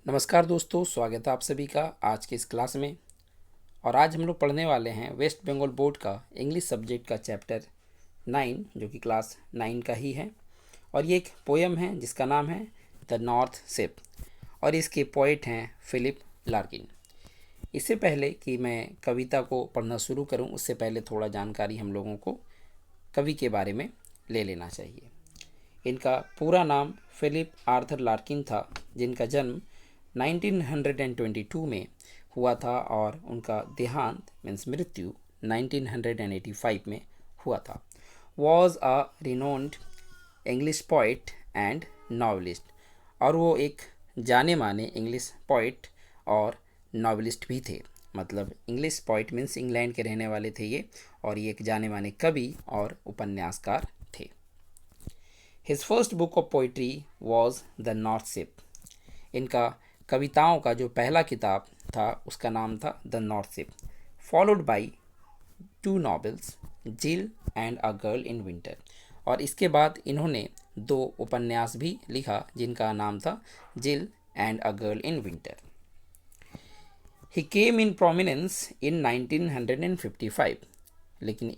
नमस्कार दोस्तों, स्वागत है आप सभी का आज के इस क्लास में। और आज हम लोग पढ़ने वाले हैं वेस्ट बंगाल बोर्ड का इंग्लिश सब्जेक्ट का चैप्टर 9, जो कि क्लास 9 का ही है। और ये एक पोएम है जिसका नाम है द नॉर्थ शिप, और इसके पोइट हैं फिलिप लार्किन। इससे पहले कि मैं कविता को पढ़ना शुरू करूं, उससे पहले थोड़ा जानकारी हम लोगों को कवि के बारे में ले लेना चाहिए। इनका पूरा नाम फिलिप आर्थर लार्किन था, जिनका जन्म 1922 में हुआ था और उनका देहांत मीन्स मृत्यु 1985 में हुआ था। Was a renowned English poet and novelist, और वो एक जाने माने इंग्लिश पोइट और नॉवलिस्ट भी थे। मतलब इंग्लिश पोइट मीन्स इंग्लैंड के रहने वाले थे ये, और ये एक जाने माने कवि और उपन्यासकार थे। His first book of poetry was the North ship. इनका कविताओं का जो पहला किताब था उसका नाम था the North Ship, followed by 2 novels, Jill and a girl in winter. और इसके बाद इन्होंने 2 उपन्यास भी लिखा जिनका नाम था Jill and a girl in winter. He came in prominence in 1955, लेकिन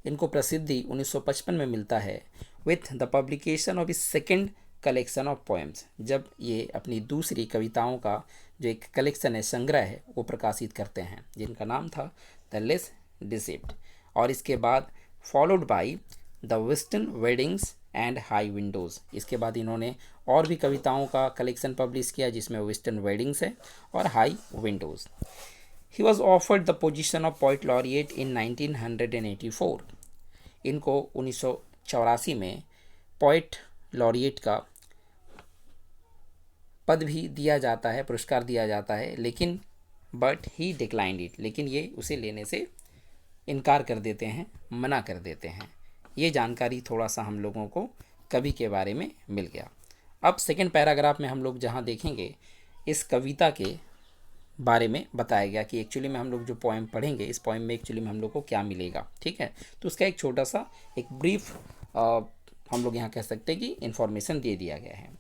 इनको प्रसिद्धि 1955 में मिलता है with the publication of his second collection of poems, जब ये अपनी दूसरी कविताओं का जो एक कलेक्शन है, संग्रह है, वो प्रकाशित करते हैं जिनका नाम था द लेस डिसिप्ड। और इसके बाद followed by the western weddings and high Windows. इसके बाद इन्होंने और भी कविताओं का कलेक्शन पब्लिश किया जिसमें वेस्टर्न वेडिंग्स है और high windows. He was offered the position of poet laureate in 1984। इनको 1984 में पोइट लॉरिएट का पद भी दिया जाता है, पुरस्कार दिया जाता है, लेकिन बट ही डिक्लाइंड इट, लेकिन ये उसे लेने से इनकार कर देते हैं, मना कर देते हैं। ये जानकारी थोड़ा सा हम लोगों को कवि के बारे में मिल गया। अब सेकंड पैराग्राफ में हम लोग जहाँ देखेंगे, इस कविता के बारे में बताया गया कि एक्चुअली में हम लोग जो पोएम पढ़ेंगे, इस पोएम में एक्चुअली में हम लोग को क्या मिलेगा। ठीक है, तो उसका एक छोटा सा एक ब्रीफ हम लोग यहाँ कह सकते हैं कि इन्फॉर्मेशन दे दिया गया है।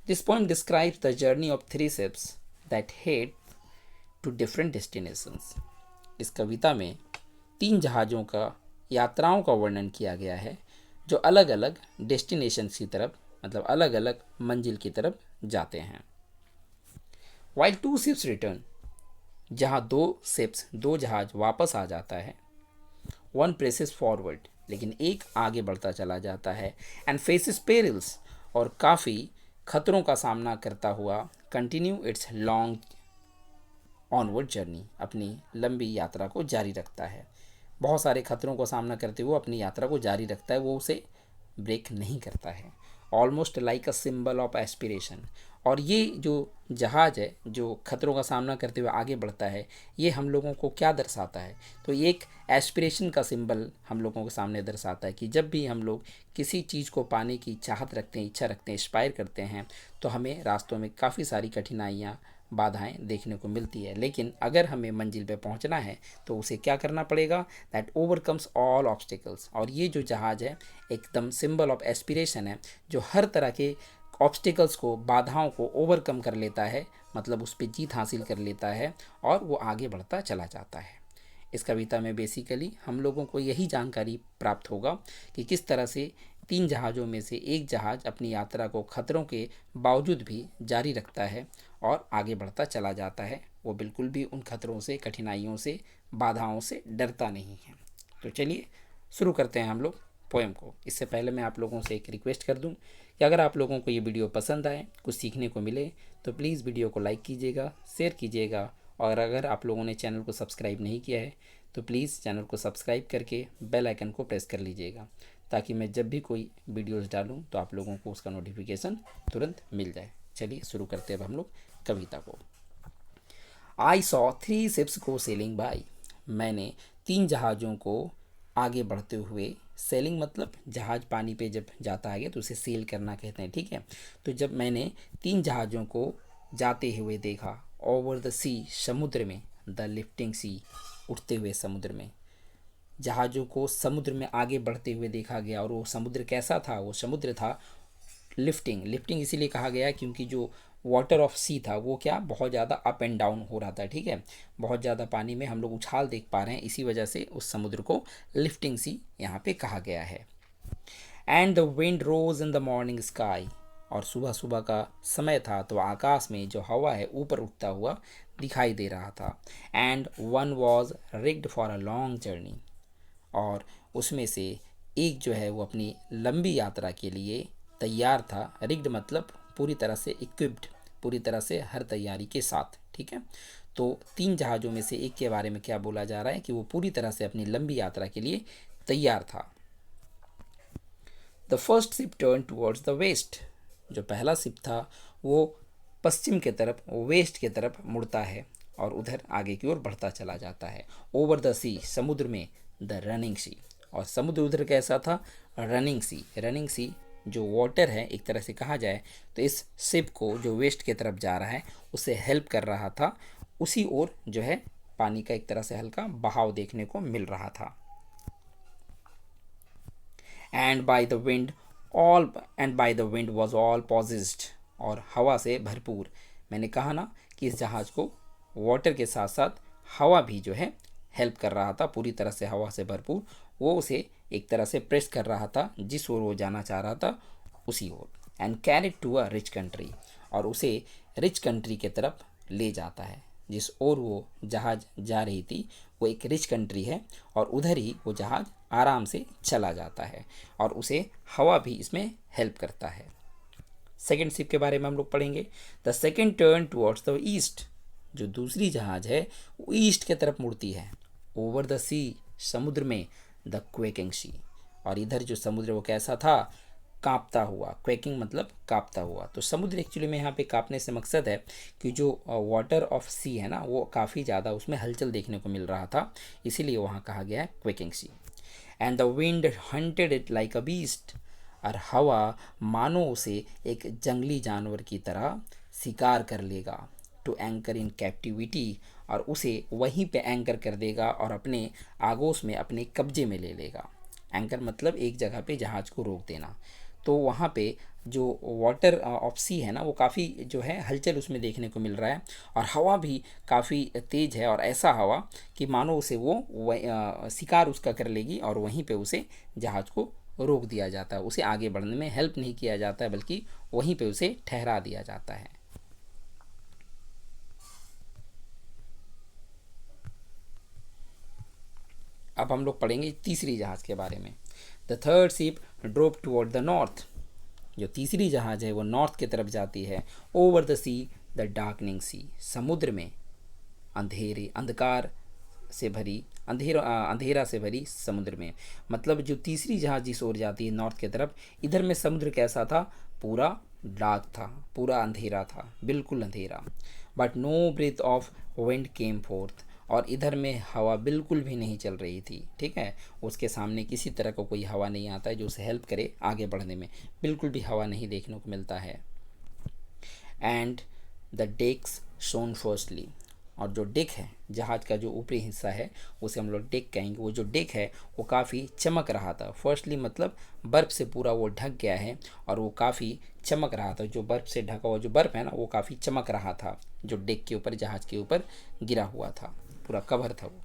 This poem describes the journey of 3 ships that head to different destinations. इस कविता में 3 जहाज़ों का यात्राओं का वर्णन किया गया है जो अलग अलग डेस्टिनेशंस की तरफ, मतलब अलग अलग मंजिल की तरफ जाते हैं। वाइल 2 शिप्स रिटर्न, जहाँ 2 जहाज वापस आ जाता है। 1 प्रेसेस फॉरवर्ड, लेकिन एक आगे बढ़ता चला जाता है। एंड फेसेस पेरिल्स, और काफ़ी खतरों का सामना करता हुआ continue its long onward journey, अपनी लंबी यात्रा को जारी रखता है। बहुत सारे खतरों को सामना करते हुए अपनी यात्रा को जारी रखता है, वो उसे ब्रेक नहीं करता है। Almost like a symbol of aspiration, और ये जो जहाज़ है जो खतरों का सामना करते हुए आगे बढ़ता है, ये हम लोगों को क्या दर्शाता है, तो ये एक एस्पिरेशन का सिंबल हम लोगों के सामने दर्शाता है कि जब भी हम लोग किसी चीज़ को पाने की चाहत रखते हैं, इच्छा रखते हैं, एस्पायर करते हैं, तो हमें रास्तों में काफ़ी सारी कठिनाइयाँ, बाधाएं देखने को मिलती है। लेकिन अगर हमें मंजिल पे पहुंचना है तो उसे क्या करना पड़ेगा, दैट ओवरकम्स ऑल ऑब्स्टिकल्स। और ये जो जहाज़ है एकदम सिंबल ऑफ एस्पिरेशन है, जो हर तरह के ऑब्स्टिकल्स को, बाधाओं को ओवरकम कर लेता है, मतलब उस पर जीत हासिल कर लेता है और वो आगे बढ़ता चला जाता है। इस कविता में बेसिकली हम लोगों को यही जानकारी प्राप्त होगा कि किस तरह से 3 जहाज़ों में से एक जहाज़ अपनी यात्रा को खतरों के बावजूद भी जारी रखता है और आगे बढ़ता चला जाता है। वो बिल्कुल भी उन खतरों से, कठिनाइयों से, बाधाओं से डरता नहीं है। तो चलिए शुरू करते हैं हम लोग पोएम को। इससे पहले मैं आप लोगों से एक रिक्वेस्ट कर दूं कि अगर आप लोगों को ये वीडियो पसंद आए, कुछ सीखने को मिले, तो प्लीज़ वीडियो को लाइक कीजिएगा, शेयर कीजिएगा, और अगर आप लोगों ने चैनल को सब्सक्राइब नहीं किया है तो प्लीज़ चैनल को सब्सक्राइब करके बेल आइकन को प्रेस कर लीजिएगा, ताकि मैं जब भी कोई वीडियोस डालूं तो आप लोगों को उसका नोटिफिकेशन तुरंत मिल जाए। चलिए शुरू करते हैं अब हम लोग कविता को। आई सॉ 3 शिप्स को सेलिंग बाई, मैंने 3 जहाज़ों को आगे बढ़ते हुए, सेलिंग मतलब जहाज़ पानी पे जब जाता है तो उसे सेल करना कहते हैं। ठीक है, तो जब मैंने 3 जहाज़ों को जाते हुए देखा, ओवर द सी, समुद्र में, द लिफ्टिंग सी, उठते हुए समुद्र में, जहाज़ों को समुद्र में आगे बढ़ते हुए देखा गया। और वो समुद्र कैसा था, वो समुद्र था लिफ्टिंग, लिफ्टिंग इसीलिए कहा गया क्योंकि जो वाटर ऑफ सी था वो क्या बहुत ज़्यादा अप एंड डाउन हो रहा था, ठीक है, बहुत ज़्यादा पानी में हम लोग उछाल देख पा रहे हैं, इसी वजह से उस समुद्र को लिफ्टिंग सी यहाँ पे कहा गया है। And the wind rose in the morning sky, और सुबह सुबह का समय था तो आकाश में जो हवा है ऊपर उठता हुआ दिखाई दे रहा था। And one was rigged for a long journey, और उसमें से एक जो है वो अपनी लंबी यात्रा के लिए तैयार था। रिग्ड मतलब पूरी तरह से इक्विप्ड, पूरी तरह से हर तैयारी के साथ, ठीक है। तो 3 जहाज़ों में से एक के बारे में क्या बोला जा रहा है कि वो पूरी तरह से अपनी लंबी यात्रा के लिए तैयार था। The first ship turn towards the west, जो पहला शिप था वो पश्चिम के तरफ, वेस्ट के तरफ मुड़ता है और उधर आगे की ओर बढ़ता चला जाता है। ओवर द सी, समुद्र में, द रनिंग सी, और समुद्र उधर कैसा था, रनिंग सी। रनिंग सी जो वाटर है एक तरह से कहा जाए तो इस शिप को जो वेस्ट की तरफ जा रहा है उसे हेल्प कर रहा था, उसी ओर जो है पानी का एक तरह से हल्का बहाव देखने को मिल रहा था। And by the wind all, and by the wind was all possessed, और हवा से भरपूर। मैंने कहा ना कि इस जहाज़ को वाटर के साथ साथ हवा भी जो है हेल्प कर रहा था, पूरी तरह से हवा से भरपूर। वो उसे एक तरह से प्रेस कर रहा था जिस ओर वो जाना चाह रहा था उसी ओर। And carried to a rich country, और उसे रिच कंट्री के तरफ ले जाता है। जिस ओर वो जहाज़ जा रही थी वो एक रिच कंट्री है और उधर ही वो जहाज़ आराम से चला जाता है और उसे हवा भी इसमें हेल्प करता है। सेकेंड शिप के बारे में हम लोग पढ़ेंगे। The second turn towards the east, जो दूसरी जहाज़ है वो ईस्ट के तरफ मुड़ती है। ओवर द सी, समुद्र में, द क्वेकिंग सी, और इधर जो समुद्र वो कैसा था, कांपता हुआ। क्वेकिंग मतलब कांपता हुआ। तो समुद्र एक्चुअली में यहाँ पे कांपने से मकसद है कि जो वाटर ऑफ सी है ना वो काफ़ी ज़्यादा उसमें हलचल देखने को मिल रहा था, इसीलिए वहाँ कहा गया है quaking sea. And the wind hunted it like a beast, और हवा मानो उसे एक जंगली जानवर की तरह शिकार कर लेगा। टू एंकर इन कैप्टिविटी, और उसे वहीं पे एंकर कर देगा और अपने आगोश में, अपने कब्जे में ले लेगा। एंकर मतलब एक जगह पे जहाज़ को रोक देना। तो वहाँ पे जो वाटर ऑफ सी है ना वो काफ़ी जो है हलचल उसमें देखने को मिल रहा है और हवा भी काफ़ी तेज़ है, और ऐसा हवा कि मानो उसे वो शिकार उसका कर लेगी और वहीं पे उसे जहाज़ को रोक दिया जाता है। उसे आगे बढ़ने में हेल्प नहीं किया जाता है बल्कि वहीं पे उसे ठहरा दिया जाता है। अब हम लोग पढ़ेंगे तीसरी जहाज़ के बारे में। The third ship drop toward the north, जो तीसरी जहाज़ है वो नॉर्थ की तरफ जाती है। Over the sea, the darkening sea, समुद्र में, अंधेरे, अंधकार से भरी, अंधेरा से भरी समुद्र में। मतलब जो तीसरी जहाज़ जिस ओर जाती है नॉर्थ की तरफ, इधर में समुद्र कैसा था, पूरा डार्क था, पूरा अंधेरा था, बिल्कुल अंधेरा। But no breath of wind came forth, और इधर में हवा बिल्कुल भी नहीं चल रही थी, ठीक है। उसके सामने किसी तरह का कोई हवा नहीं आता है जो उसे हेल्प करे आगे बढ़ने में, बिल्कुल भी हवा नहीं देखने को मिलता है। And the decks shone firstly, और जो डेक है जहाज़ का जो ऊपरी हिस्सा है उसे हम लोग डेक कहेंगे। वो जो डेक है वो काफ़ी चमक रहा था। फर्स्टली मतलब बर्फ़ से पूरा वो ढक गया है और वो काफ़ी चमक रहा था। जो बर्फ़ से ढका हुआ जो बर्फ़ है ना वो काफ़ी चमक रहा था, जो डेक के ऊपर, जहाज़ के ऊपर गिरा हुआ था, पूरा कवर था, वो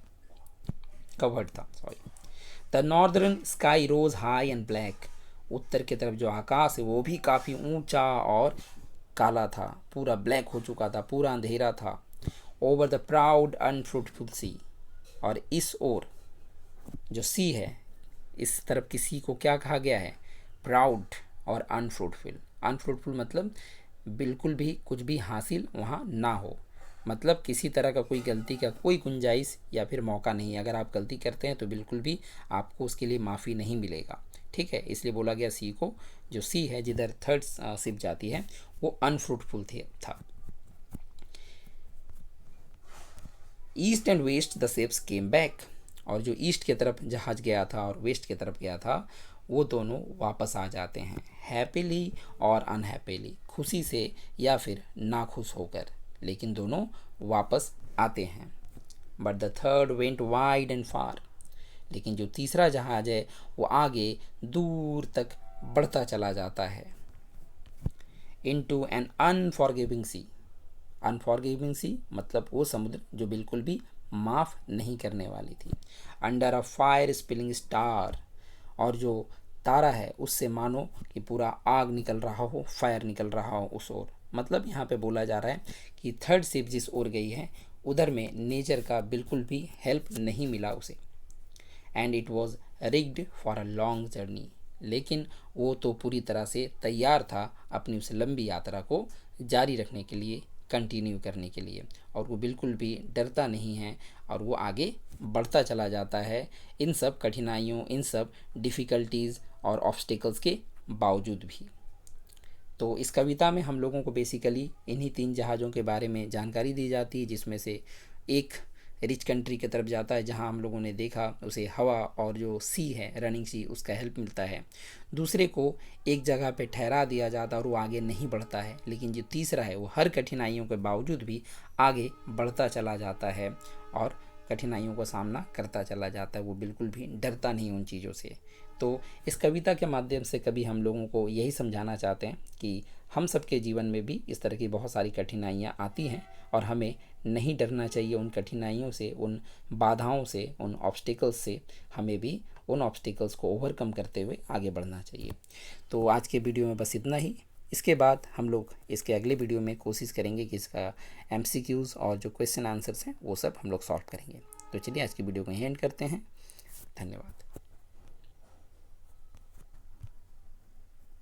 कवर्ड था, sorry. The northern sky rose high and black, उत्तर की तरफ जो आकाश है वो भी काफ़ी ऊंचा और काला था, पूरा ब्लैक हो चुका था, पूरा अंधेरा था। ओवर द प्राउड अनफ्रूटफुल सी, और इस ओर जो सी है, इस तरफ की सी को क्या कहा गया है, प्राउड और अनफ्रूटफुल। अनफ्रूटफुल मतलब बिल्कुल भी कुछ भी हासिल वहाँ ना हो, मतलब किसी तरह का कोई गलती का कोई गुंजाइश या फिर मौका नहीं है। अगर आप गलती करते हैं तो बिल्कुल भी आपको उसके लिए माफ़ी नहीं मिलेगा, ठीक है। इसलिए बोला गया सी को, जो सी है जिधर थर्ड शिप जाती है वो अनफ्रूटफुल था। East and west the ships came back, और जो ईस्ट की तरफ जहाज़ गया था और वेस्ट की तरफ गया था वो दोनों वापस आ जाते हैं, हैप्पीली और अनहैप्पीली, खुशी से या फिर नाखुश होकर, लेकिन दोनों वापस आते हैं। But the third went wide and far, लेकिन जो तीसरा जहाज़ है वो आगे दूर तक बढ़ता चला जाता है। Into an unforgiving C. Unforgiving सी मतलब वो समुद्र जो बिल्कुल भी माफ़ नहीं करने वाली थी। Under a fire spilling star, और जो तारा है उससे मानो कि पूरा आग निकल रहा हो, फायर निकल रहा हो उस ओर। मतलब यहाँ पे बोला जा रहा है कि थर्ड शिप जिस ओर गई है उधर में नेचर का बिल्कुल भी हेल्प नहीं मिला उसे। And it was rigged for a long journey, लेकिन वो तो पूरी तरह से तैयार था अपनी उस लंबी यात्रा को जारी रखने के लिए, कंटिन्यू करने के लिए, और वो बिल्कुल भी डरता नहीं है और वो आगे बढ़ता चला जाता है इन सब कठिनाइयों, इन सब डिफ़िकल्टीज़ और ऑब्स्टिकल्स के बावजूद भी। तो इस कविता में हम लोगों को बेसिकली इन्हीं 3 जहाज़ों के बारे में जानकारी दी जाती है, जिसमें से एक रिच कंट्री की तरफ जाता है जहां हम लोगों ने देखा उसे हवा और जो सी है, रनिंग सी, उसका हेल्प मिलता है। दूसरे को एक जगह पे ठहरा दिया जाता है और वो आगे नहीं बढ़ता है, लेकिन जो तीसरा है वो हर कठिनाइयों के बावजूद भी आगे बढ़ता चला जाता है और कठिनाइयों का सामना करता चला जाता है। वो बिल्कुल भी डरता नहीं उन चीज़ों से। तो इस कविता के माध्यम से कभी हम लोगों को यही समझाना चाहते हैं कि हम सबके जीवन में भी इस तरह की बहुत सारी कठिनाइयाँ आती हैं और हमें नहीं डरना चाहिए उन कठिनाइयों से, उन बाधाओं से, उन ऑब्स्टिकल्स से। हमें भी उन ऑब्स्टिकल्स को ओवरकम करते हुए आगे बढ़ना चाहिए। तो आज के वीडियो में बस इतना ही। इसके बाद हम लोग इसके अगले वीडियो में कोशिश करेंगे कि इसका MCQs और जो क्वेश्चन आंसर्स हैं वो सब हम लोग सॉल्व करेंगे। तो चलिए आज की वीडियो को यहीं एंड करते हैं। धन्यवाद।